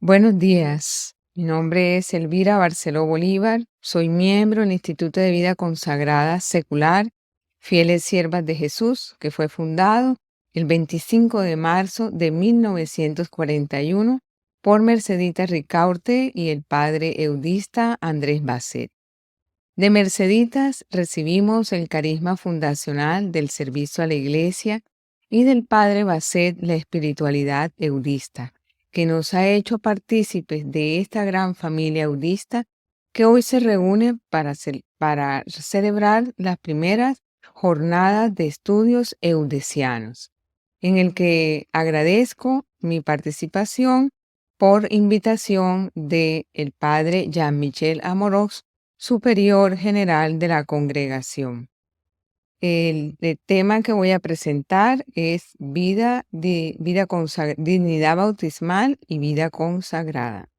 Buenos días, mi nombre es Elvira Barceló Bolívar, soy miembro del Instituto de Vida Consagrada Secular, Fieles Siervas de Jesús, que fue fundado el 25 de marzo de 1941 por Mercedita Ricaurte y el padre eudista Andrés Basset. De Merceditas recibimos el carisma fundacional del servicio a la Iglesia y del padre Basset la espiritualidad eudista, que nos ha hecho partícipes de esta gran familia eudista que hoy se reúne para celebrar las primeras jornadas de estudios eudesianos, en el que agradezco mi participación por invitación de el padre Jean-Michel Amorós, superior general de la congregación. El tema que voy a presentar es dignidad bautismal y vida consagrada.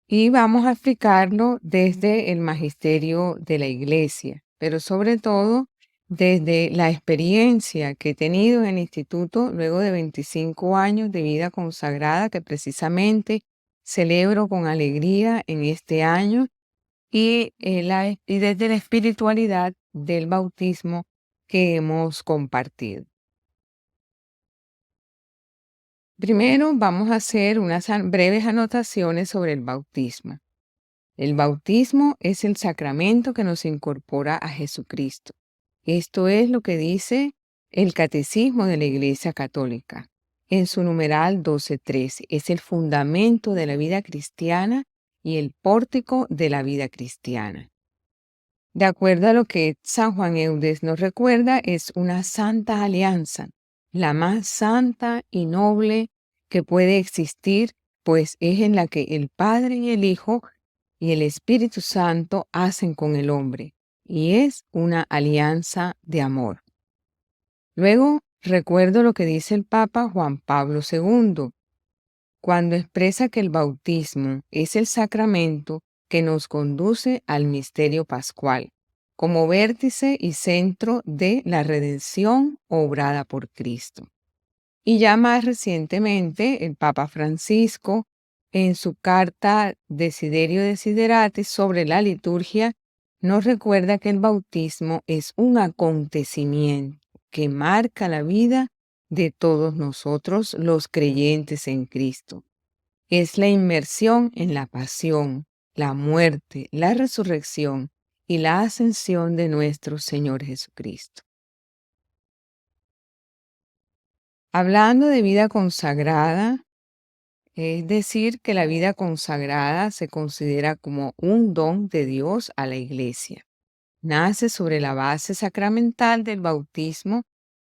Y vamos a explicarlo desde el magisterio de la Iglesia, pero sobre todo desde la experiencia que he tenido en el instituto luego de 25 años de vida consagrada, que precisamente celebro con alegría en este año, y desde la espiritualidad del bautismo que hemos compartido. Primero vamos a hacer unas breves anotaciones sobre el bautismo. El bautismo es el sacramento que nos incorpora a Jesucristo. Esto es lo que dice el Catecismo de la Iglesia Católica. En su numeral 12.13 es el fundamento de la vida cristiana y el pórtico de la vida cristiana. De acuerdo a lo que San Juan Eudes nos recuerda, es una santa alianza, la más santa y noble que puede existir, pues es en la que el Padre y el Hijo y el Espíritu Santo hacen con el hombre, y es una alianza de amor. Luego, recuerdo lo que dice el Papa Juan Pablo II, cuando expresa que el bautismo es el sacramento que nos conduce al misterio pascual, como vértice y centro de la redención obrada por Cristo. Y ya más recientemente, el Papa Francisco, en su carta Desiderio Desideratis sobre la liturgia, nos recuerda que el bautismo es un acontecimiento que marca la vida de todos nosotros los creyentes en Cristo. Es la inmersión en la pasión, la muerte, la resurrección y la ascensión de nuestro Señor Jesucristo. Hablando de vida consagrada, es decir, que la vida consagrada se considera como un don de Dios a la Iglesia. Nace sobre la base sacramental del bautismo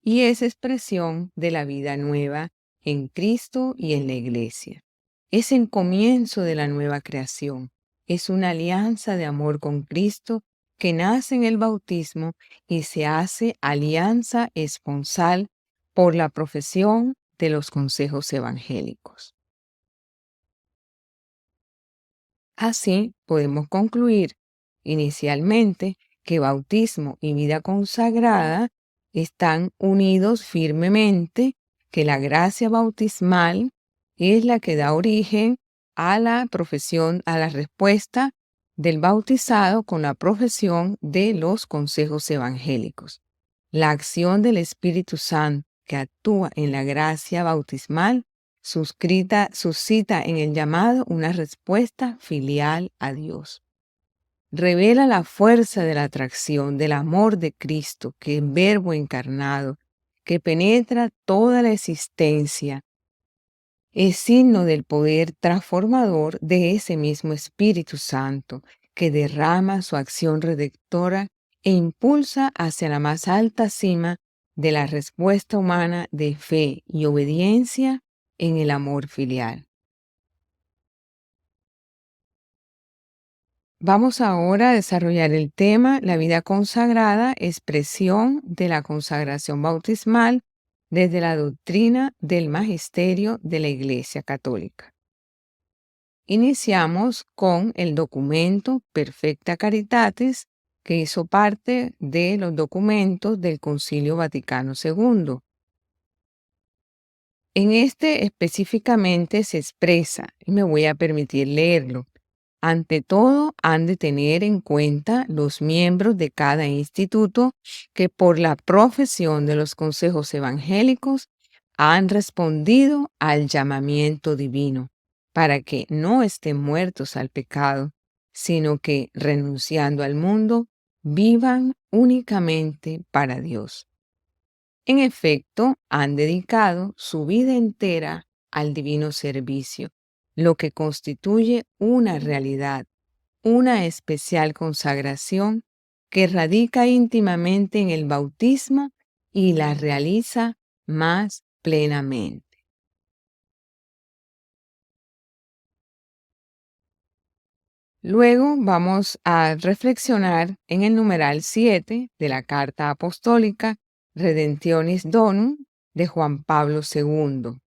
y es expresión de la vida nueva en Cristo y en la Iglesia. Es el comienzo de la nueva creación. Es una alianza de amor con Cristo que nace en el bautismo y se hace alianza esponsal por la profesión de los consejos evangélicos. Así podemos concluir inicialmente que bautismo y vida consagrada están unidos firmemente, que la gracia bautismal es la que da origen a la profesión, a la respuesta del bautizado con la profesión de los consejos evangélicos. La acción del Espíritu Santo que actúa en la gracia bautismal suscita en el llamado una respuesta filial a Dios. Revela la fuerza de la atracción del amor de Cristo, que es verbo encarnado, que penetra toda la existencia. Es signo del poder transformador de ese mismo Espíritu Santo, que derrama su acción redentora e impulsa hacia la más alta cima de la respuesta humana de fe y obediencia en el amor filial. Vamos ahora a desarrollar el tema la vida consagrada, expresión de la consagración bautismal desde la doctrina del magisterio de la Iglesia Católica. Iniciamos con el documento Perfecta Caritatis, que hizo parte de los documentos del Concilio Vaticano II. En este específicamente se expresa, y me voy a permitir leerlo. Ante todo, han de tener en cuenta los miembros de cada instituto que por la profesión de los consejos evangélicos han respondido al llamamiento divino, para que no estén muertos al pecado, sino que, renunciando al mundo, vivan únicamente para Dios. En efecto, han dedicado su vida entera al divino servicio, lo que constituye una realidad, una especial consagración que radica íntimamente en el bautismo y la realiza más plenamente. Luego vamos a reflexionar en el numeral 7 de la Carta Apostólica Redemptionis Donum de Juan Pablo II,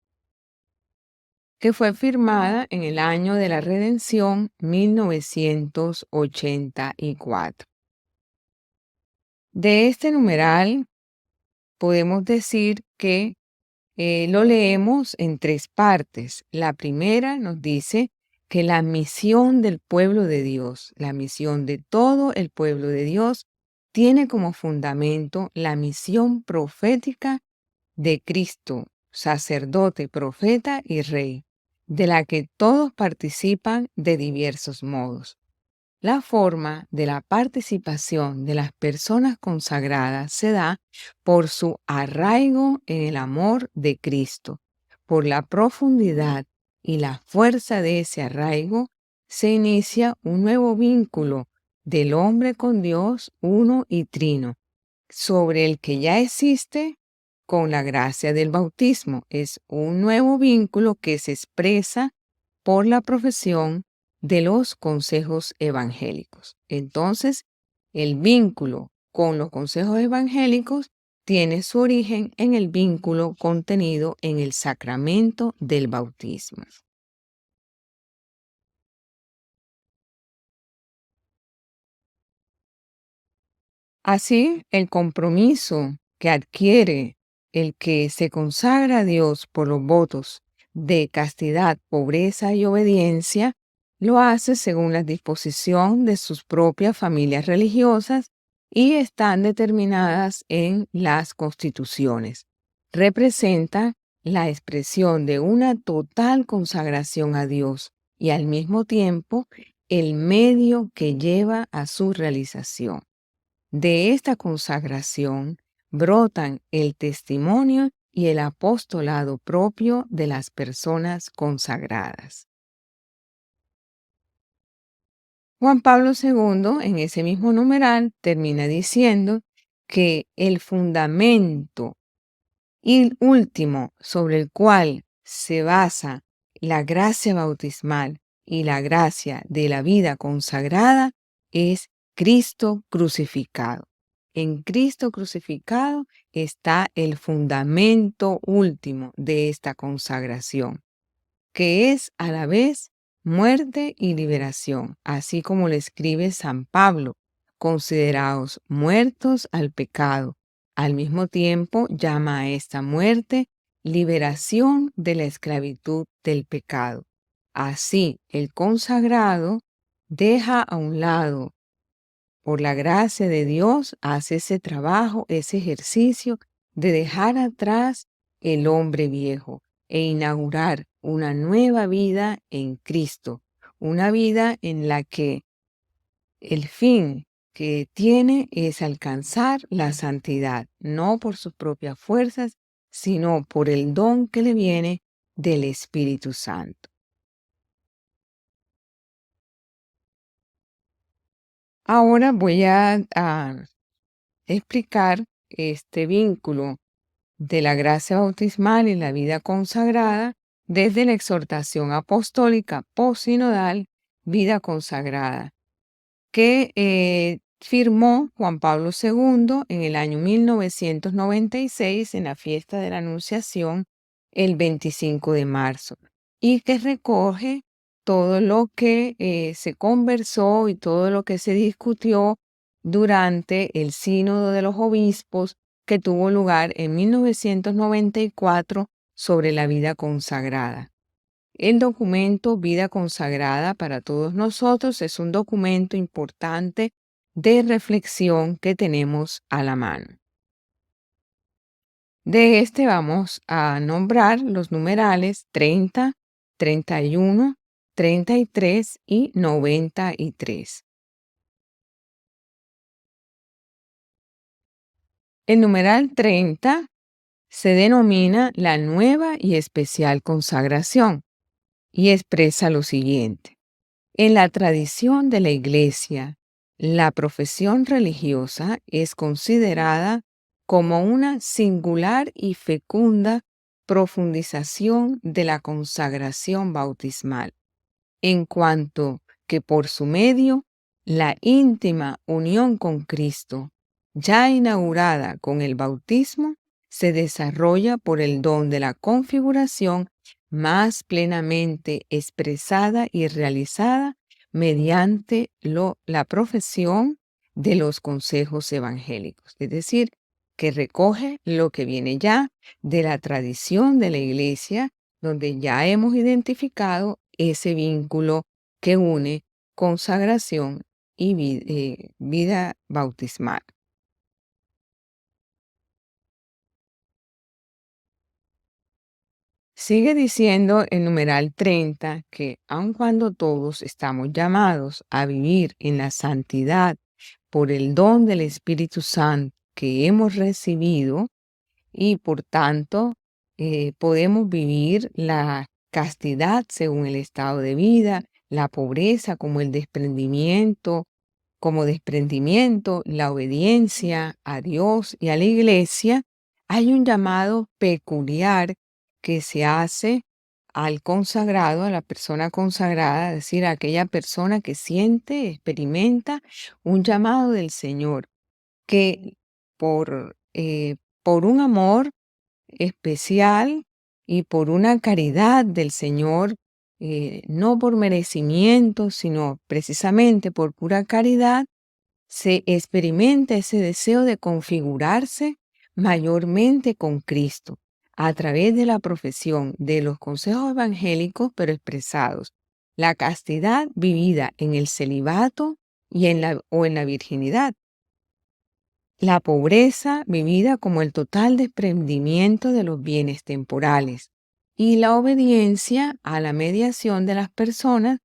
que fue firmada en el año de la redención 1984. De este numeral podemos decir que lo leemos en tres partes. La primera nos dice que la misión del pueblo de Dios, la misión de todo el pueblo de Dios, tiene como fundamento la misión profética de Cristo, sacerdote, profeta y rey, de la que todos participan de diversos modos. La forma de la participación de las personas consagradas se da por su arraigo en el amor de Cristo. Por la profundidad y la fuerza de ese arraigo se inicia un nuevo vínculo del hombre con Dios uno y trino, sobre el que ya existe con la gracia del bautismo. Es un nuevo vínculo que se expresa por la profesión de los consejos evangélicos. Entonces, el vínculo con los consejos evangélicos tiene su origen en el vínculo contenido en el sacramento del bautismo. Así, el compromiso que adquiere el que se consagra a Dios por los votos de castidad, pobreza y obediencia, lo hace según la disposición de sus propias familias religiosas y están determinadas en las constituciones. Representa la expresión de una total consagración a Dios y al mismo tiempo el medio que lleva a su realización. De esta consagración brotan el testimonio y el apostolado propio de las personas consagradas. Juan Pablo II, en ese mismo numeral, termina diciendo que el fundamento y último sobre el cual se basa la gracia bautismal y la gracia de la vida consagrada es Cristo crucificado. En Cristo crucificado está el fundamento último de esta consagración, que es a la vez muerte y liberación, así como le escribe San Pablo: consideraos muertos al pecado. Al mismo tiempo llama a esta muerte liberación de la esclavitud del pecado. Así, el consagrado deja a un lado, por la gracia de Dios, hace ese trabajo, ese ejercicio de dejar atrás el hombre viejo e inaugurar una nueva vida en Cristo, una vida en la que el fin que tiene es alcanzar la santidad, no por sus propias fuerzas, sino por el don que le viene del Espíritu Santo. Ahora voy a explicar este vínculo de la gracia bautismal y la vida consagrada desde la exhortación apostólica postsinodal Vida Consagrada, que firmó Juan Pablo II en el año 1996 en la fiesta de la Anunciación, el 25 de marzo, y que recoge todo lo que se conversó y todo lo que se discutió durante el Sínodo de los Obispos que tuvo lugar en 1994 sobre la vida consagrada. El documento Vida Consagrada para todos nosotros es un documento importante de reflexión que tenemos a la mano. De este vamos a nombrar los numerales 30, 31, 33 y 93. El numeral 30 se denomina la nueva y especial consagración y expresa lo siguiente. En la tradición de la Iglesia, la profesión religiosa es considerada como una singular y fecunda profundización de la consagración bautismal, en cuanto que por su medio la íntima unión con Cristo, ya inaugurada con el bautismo, se desarrolla por el don de la configuración más plenamente expresada y realizada mediante la profesión de los consejos evangélicos. Es decir, que recoge lo que viene ya de la tradición de la Iglesia, donde ya hemos identificado ese vínculo que une consagración y vida bautismal. Sigue diciendo el numeral 30 que aun cuando todos estamos llamados a vivir en la santidad por el don del Espíritu Santo que hemos recibido y por tanto podemos vivir la castidad según el estado de vida, la pobreza como desprendimiento, la obediencia a Dios y a la Iglesia, hay un llamado peculiar que se hace al consagrado, a la persona consagrada, es decir, a aquella persona que siente, experimenta un llamado del Señor, que por un amor especial y por una caridad del Señor, no por merecimiento, sino precisamente por pura caridad, se experimenta ese deseo de configurarse mayormente con Cristo a través de la profesión de los consejos evangélicos, pero expresados. La castidad vivida en el celibato o en la virginidad. La pobreza vivida como el total desprendimiento de los bienes temporales y la obediencia a la mediación de las personas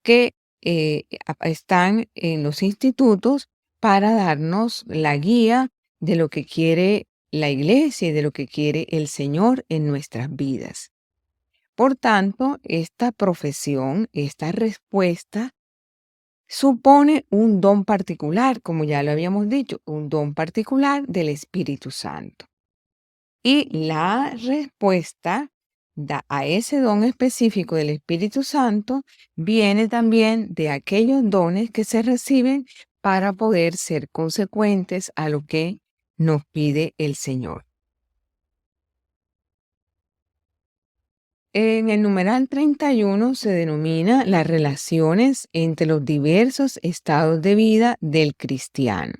que están en los institutos para darnos la guía de lo que quiere la Iglesia y de lo que quiere el Señor en nuestras vidas. Por tanto, esta profesión, esta respuesta, supone un don particular, como ya lo habíamos dicho, un don particular del Espíritu Santo. Y la respuesta a ese don específico del Espíritu Santo viene también de aquellos dones que se reciben para poder ser consecuentes a lo que nos pide el Señor. En el numeral 31 se denomina las relaciones entre los diversos estados de vida del cristiano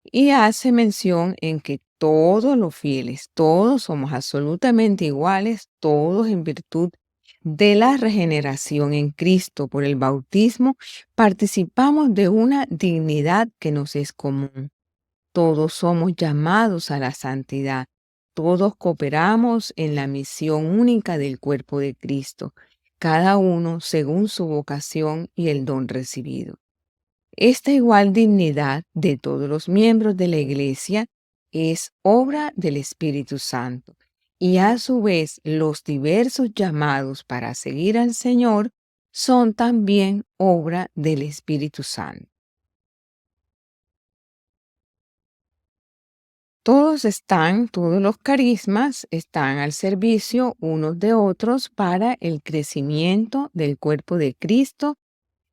y hace mención en que todos los fieles, todos somos absolutamente iguales, todos en virtud de la regeneración en Cristo por el bautismo, participamos de una dignidad que nos es común. Todos somos llamados a la santidad. Todos cooperamos en la misión única del cuerpo de Cristo, cada uno según su vocación y el don recibido. Esta igual dignidad de todos los miembros de la Iglesia es obra del Espíritu Santo y a su vez los diversos llamados para seguir al Señor son también obra del Espíritu Santo. Todos los carismas están al servicio unos de otros para el crecimiento del cuerpo de Cristo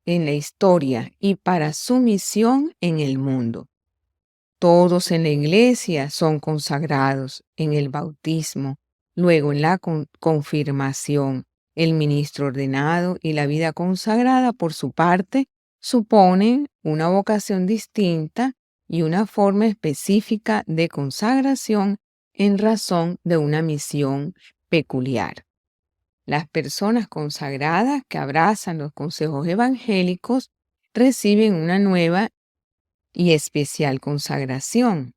en la historia y para su misión en el mundo. Todos en la iglesia son consagrados en el bautismo, luego en la confirmación. El ministro ordenado y la vida consagrada, por su parte, suponen una vocación distinta y una forma específica de consagración en razón de una misión peculiar. Las personas consagradas que abrazan los consejos evangélicos reciben una nueva y especial consagración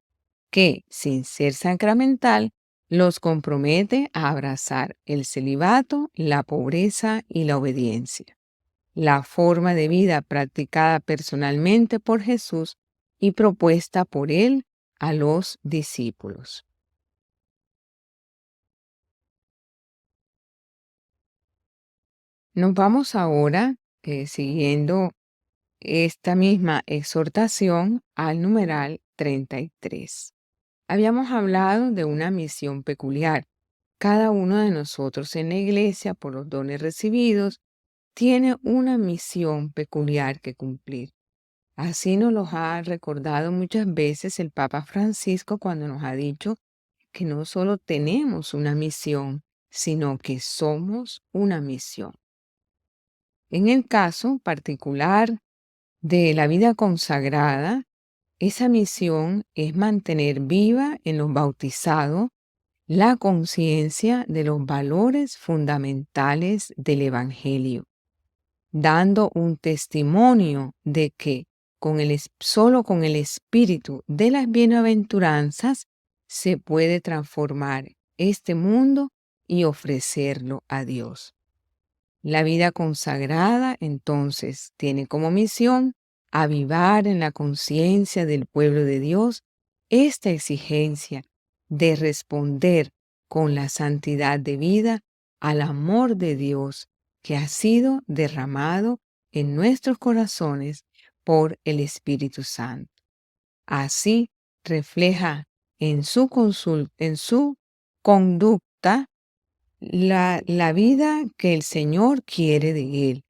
que, sin ser sacramental, los compromete a abrazar el celibato, la pobreza y la obediencia, la forma de vida practicada personalmente por Jesús y propuesta por él a los discípulos. Nos vamos ahora, siguiendo esta misma exhortación, al numeral 33. Habíamos hablado de una misión peculiar. Cada uno de nosotros en la iglesia, por los dones recibidos, tiene una misión peculiar que cumplir. Así nos lo ha recordado muchas veces el Papa Francisco cuando nos ha dicho que no solo tenemos una misión, sino que somos una misión. En el caso particular de la vida consagrada, esa misión es mantener viva en los bautizados la conciencia de los valores fundamentales del Evangelio, dando un testimonio de que solo con el espíritu de las bienaventuranzas se puede transformar este mundo y ofrecerlo a Dios. La vida consagrada, entonces, tiene como misión avivar en la conciencia del pueblo de Dios esta exigencia de responder con la santidad de vida al amor de Dios que ha sido derramado en nuestros corazones por el Espíritu Santo. Así refleja en su conducta la vida que el Señor quiere de él.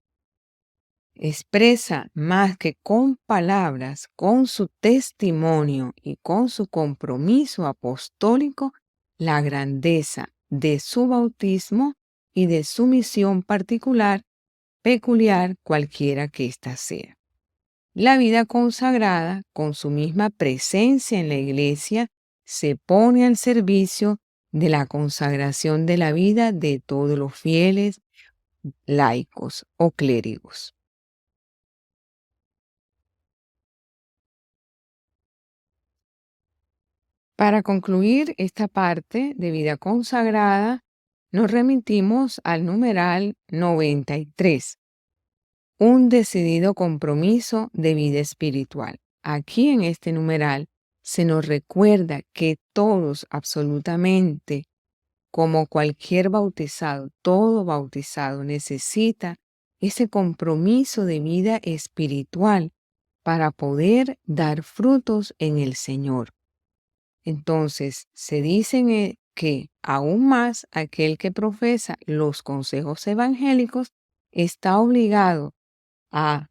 Expresa más que con palabras, con su testimonio y con su compromiso apostólico, la grandeza de su bautismo y de su misión particular, peculiar, cualquiera que ésta sea. La vida consagrada, con su misma presencia en la iglesia, se pone al servicio de la consagración de la vida de todos los fieles, laicos o clérigos. Para concluir esta parte de vida consagrada, nos remitimos al numeral 93, un decidido compromiso de vida espiritual. Aquí en este numeral se nos recuerda que todos, absolutamente, como cualquier bautizado, todo bautizado necesita ese compromiso de vida espiritual para poder dar frutos en el Señor. Entonces, se dice que aún más aquel que profesa los consejos evangélicos está obligado a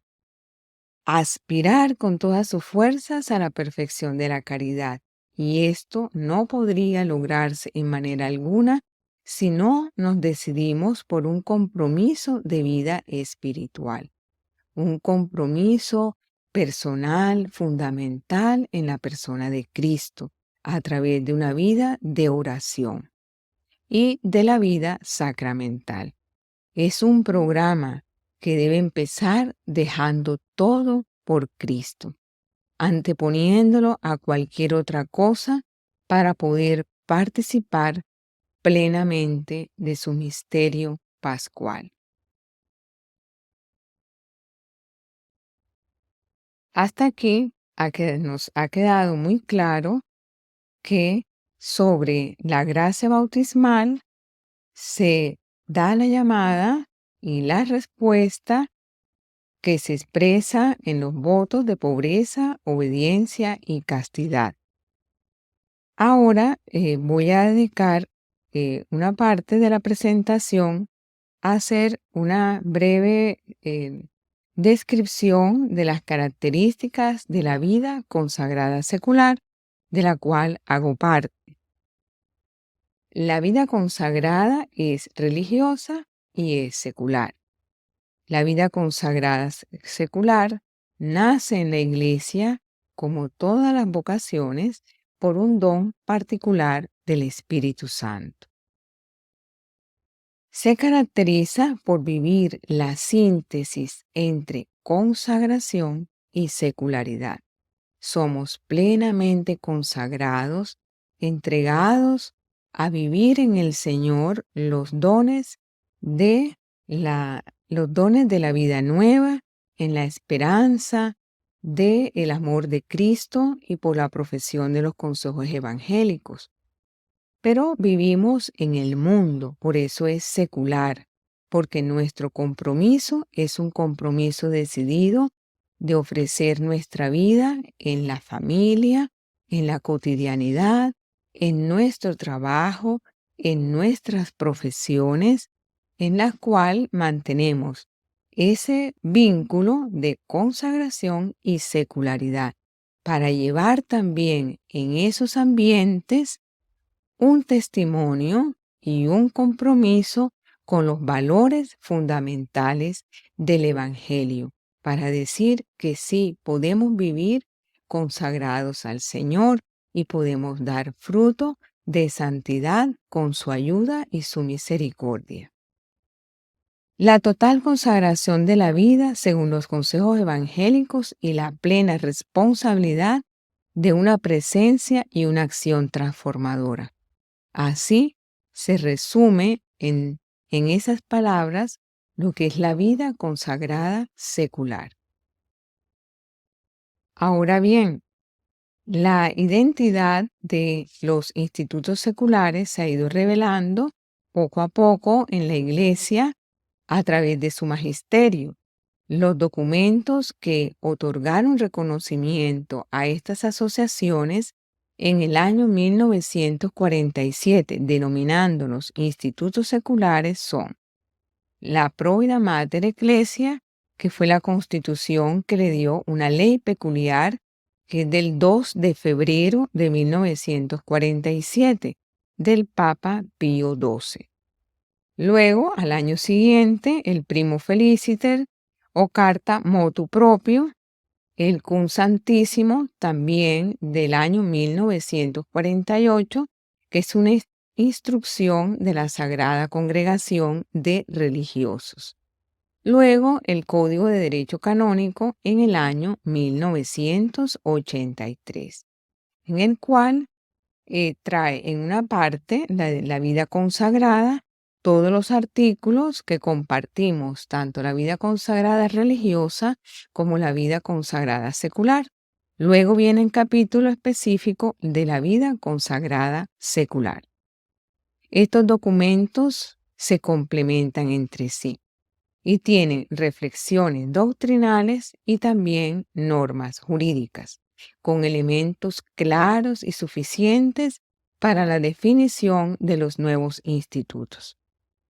aspirar con todas sus fuerzas a la perfección de la caridad. Y esto no podría lograrse en manera alguna si no nos decidimos por un compromiso de vida espiritual, un compromiso personal, fundamental en la persona de Cristo, a través de una vida de oración y de la vida sacramental. Es un programa que debe empezar dejando todo por Cristo, anteponiéndolo a cualquier otra cosa para poder participar plenamente de su misterio pascual. Hasta aquí nos ha quedado muy claro que sobre la gracia bautismal se da la llamada y la respuesta que se expresa en los votos de pobreza, obediencia y castidad. Ahora voy a dedicar una parte de la presentación a hacer una breve descripción de las características de la vida consagrada secular, de la cual hago parte. La vida consagrada es religiosa y es secular. La vida consagrada secular nace en la iglesia, como todas las vocaciones, por un don particular del Espíritu Santo. Se caracteriza por vivir la síntesis entre consagración y secularidad. Somos plenamente consagrados, entregados a vivir en el Señor de los dones de la vida nueva, en la esperanza del amor de Cristo y por la profesión de los consejos evangélicos. Pero vivimos en el mundo, por eso es secular, porque nuestro compromiso es un compromiso decidido de ofrecer nuestra vida en la familia, en la cotidianidad, en nuestro trabajo, en nuestras profesiones, en la cual mantenemos ese vínculo de consagración y secularidad para llevar también en esos ambientes un testimonio y un compromiso con los valores fundamentales del Evangelio, para decir que sí podemos vivir consagrados al Señor y podemos dar fruto de santidad con su ayuda y su misericordia. La total consagración de la vida según los consejos evangélicos y la plena responsabilidad de una presencia y una acción transformadora. Así se resume en esas palabras lo que es la vida consagrada secular. Ahora bien, la identidad de los institutos seculares se ha ido revelando poco a poco en la Iglesia a través de su magisterio. Los documentos que otorgaron reconocimiento a estas asociaciones en el año 1947, denominándolos institutos seculares, son la Provida Mater Ecclesia, que fue la constitución que le dio una ley peculiar, que es del 2 de febrero de 1947, del Papa Pío XII. Luego, al año siguiente, el Primo Feliciter o Carta Motu Proprio, el Cum Santísimo, también del año 1948, que es una instrucción de la Sagrada Congregación de Religiosos. Luego, el Código de Derecho Canónico en el año 1983, en el cual trae en una parte la vida consagrada, todos los artículos que compartimos, tanto la vida consagrada religiosa como la vida consagrada secular. Luego viene un capítulo específico de la vida consagrada secular. Estos documentos se complementan entre sí y tienen reflexiones doctrinales y también normas jurídicas, con elementos claros y suficientes para la definición de los nuevos institutos.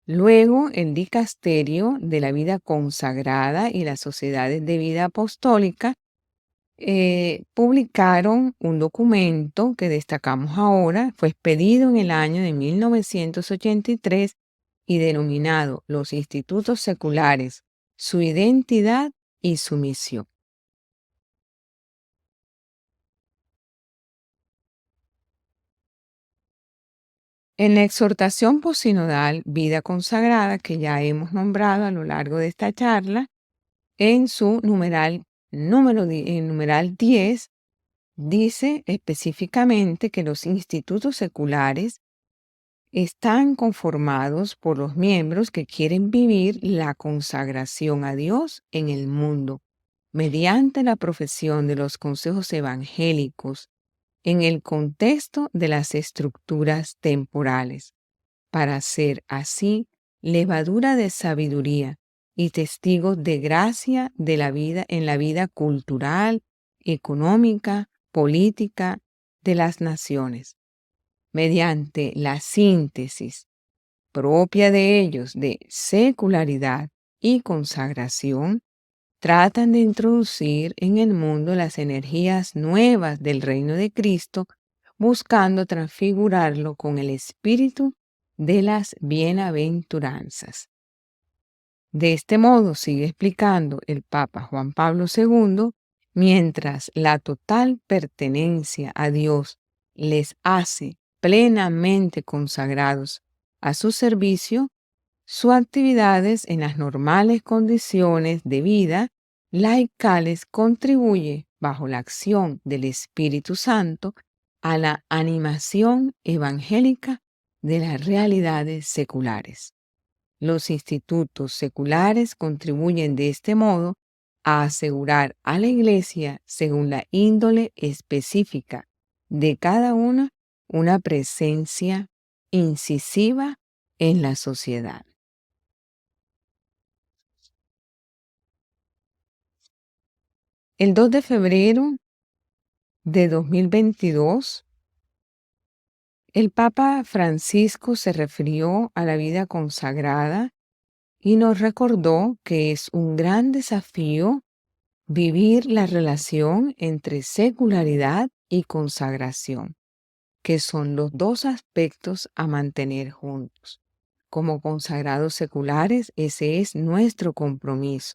Luego, el Dicasterio de la Vida Consagrada y las Sociedades de Vida Apostólica publicaron un documento que destacamos ahora, fue expedido en el año de 1983 y denominado Los Institutos Seculares, su identidad y su misión. En la exhortación posinodal Vida Consagrada, que ya hemos nombrado a lo largo de esta charla, en su numeral 10, dice específicamente que los institutos seculares están conformados por los miembros que quieren vivir la consagración a Dios en el mundo, mediante la profesión de los consejos evangélicos, en el contexto de las estructuras temporales, para ser así levadura de sabiduría y testigos de gracia de la vida en la vida cultural, económica, política de las naciones, mediante la síntesis propia de ellos de secularidad y consagración. Tratan de introducir en el mundo las energías nuevas del reino de Cristo, buscando transfigurarlo con el espíritu de las bienaventuranzas. De este modo, sigue explicando el Papa Juan Pablo II, mientras la total pertenencia a Dios les hace plenamente consagrados a su servicio, Sus actividades en las normales condiciones de vida laicales contribuye, bajo la acción del Espíritu Santo, a la animación evangélica de las realidades seculares. Los institutos seculares contribuyen de este modo a asegurar a la Iglesia, según la índole específica de cada una presencia incisiva en la sociedad. El 2 de febrero de 2022, el Papa Francisco se refirió a la vida consagrada y nos recordó que es un gran desafío vivir la relación entre secularidad y consagración, que son los dos aspectos a mantener juntos. Como consagrados seculares, ese es nuestro compromiso.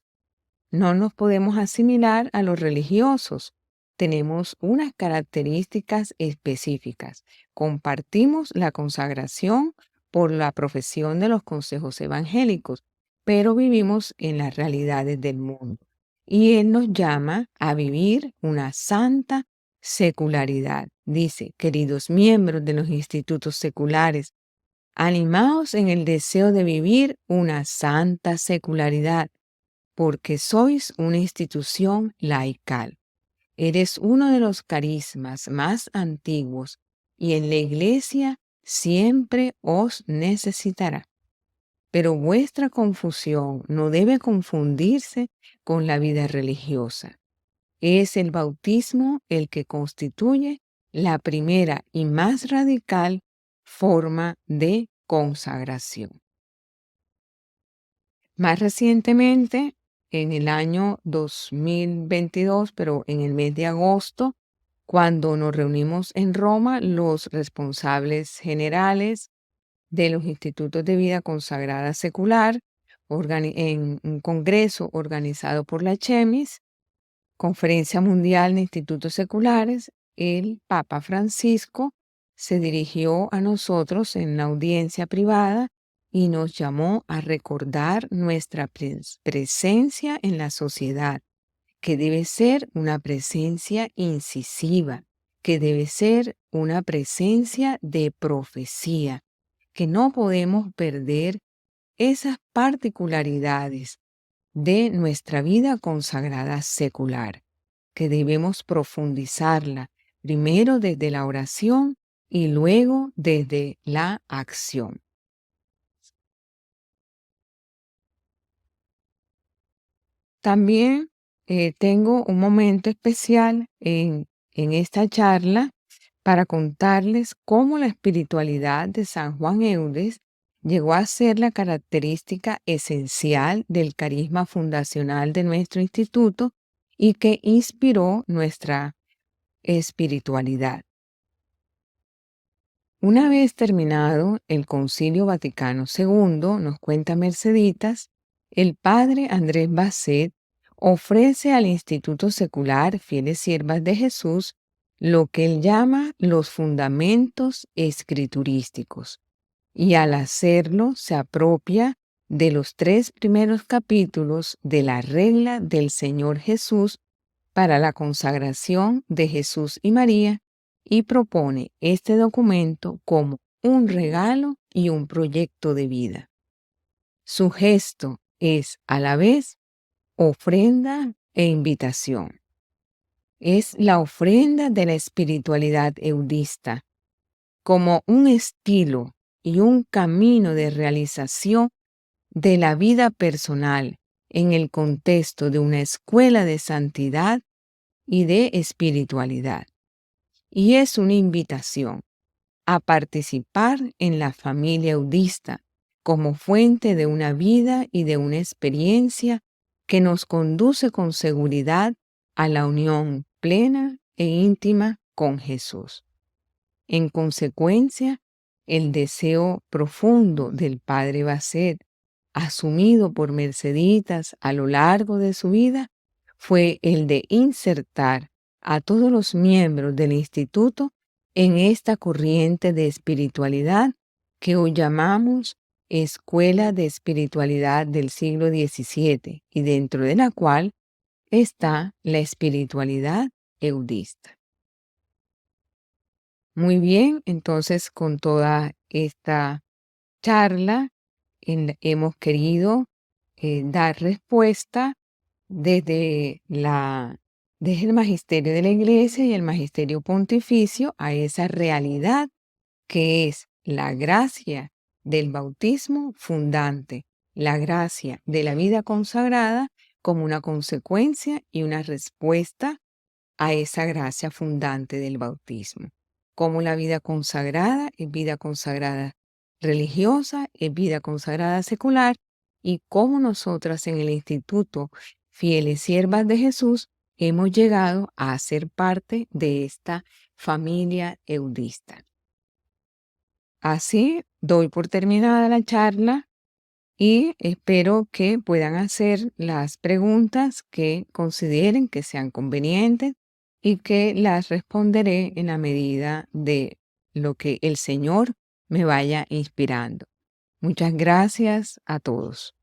No nos podemos asimilar a los religiosos. Tenemos unas características específicas. Compartimos la consagración por la profesión de los consejos evangélicos, pero vivimos en las realidades del mundo. Y Él nos llama a vivir una santa secularidad. Dice, queridos miembros de los institutos seculares, animaos en el deseo de vivir una santa secularidad, porque sois una institución laical. Eres uno de los carismas más antiguos y en la Iglesia siempre os necesitará. Pero vuestra confusión no debe confundirse con la vida religiosa. Es el bautismo el que constituye la primera y más radical forma de consagración. Más recientemente, en el año 2022, pero en el mes de agosto, cuando nos reunimos en Roma, los responsables generales de los institutos de vida consagrada secular, en un congreso organizado por la CHEMIS, Conferencia Mundial de Institutos Seculares, el Papa Francisco se dirigió a nosotros en una audiencia privada y nos llamó a recordar nuestra presencia en la sociedad, que debe ser una presencia incisiva, que debe ser una presencia de profecía, que no podemos perder esas particularidades de nuestra vida consagrada secular, que debemos profundizarla primero desde la oración y luego desde la acción. También tengo un momento especial en esta charla para contarles cómo la espiritualidad de San Juan Eudes llegó a ser la característica esencial del carisma fundacional de nuestro instituto y que inspiró nuestra espiritualidad. Una vez terminado el Concilio Vaticano II, nos cuenta Merceditas, el padre Andrés Basset ofrece al Instituto Secular Fieles Siervas de Jesús lo que él llama los fundamentos escriturísticos, y al hacerlo se apropia de los 3 primeros capítulos de la regla del Señor Jesús para la consagración de Jesús y María y propone este documento como un regalo y un proyecto de vida. Su gesto es a la vez ofrenda e invitación. Es la ofrenda de la espiritualidad eudista, como un estilo y un camino de realización de la vida personal en el contexto de una escuela de santidad y de espiritualidad. Y es una invitación a participar en la familia eudista como fuente de una vida y de una experiencia que nos conduce con seguridad a la unión plena e íntima con Jesús. En consecuencia, el deseo profundo del padre Basset, asumido por Merceditas a lo largo de su vida, fue el de insertar a todos los miembros del instituto en esta corriente de espiritualidad que hoy llamamos escuela de espiritualidad del siglo XVII y dentro de la cual está la espiritualidad eudista. Muy bien, entonces con toda esta charla hemos querido dar respuesta desde desde el magisterio de la Iglesia y el magisterio pontificio a esa realidad que es la gracia del bautismo fundante, la gracia de la vida consagrada como una consecuencia y una respuesta a esa gracia fundante del bautismo. Como la vida consagrada es vida consagrada religiosa, es vida consagrada secular, y como nosotras en el Instituto Fieles Siervas de Jesús hemos llegado a ser parte de esta familia eudista. Así doy por terminada la charla y espero que puedan hacer las preguntas que consideren que sean convenientes y que las responderé en la medida de lo que el Señor me vaya inspirando. Muchas gracias a todos.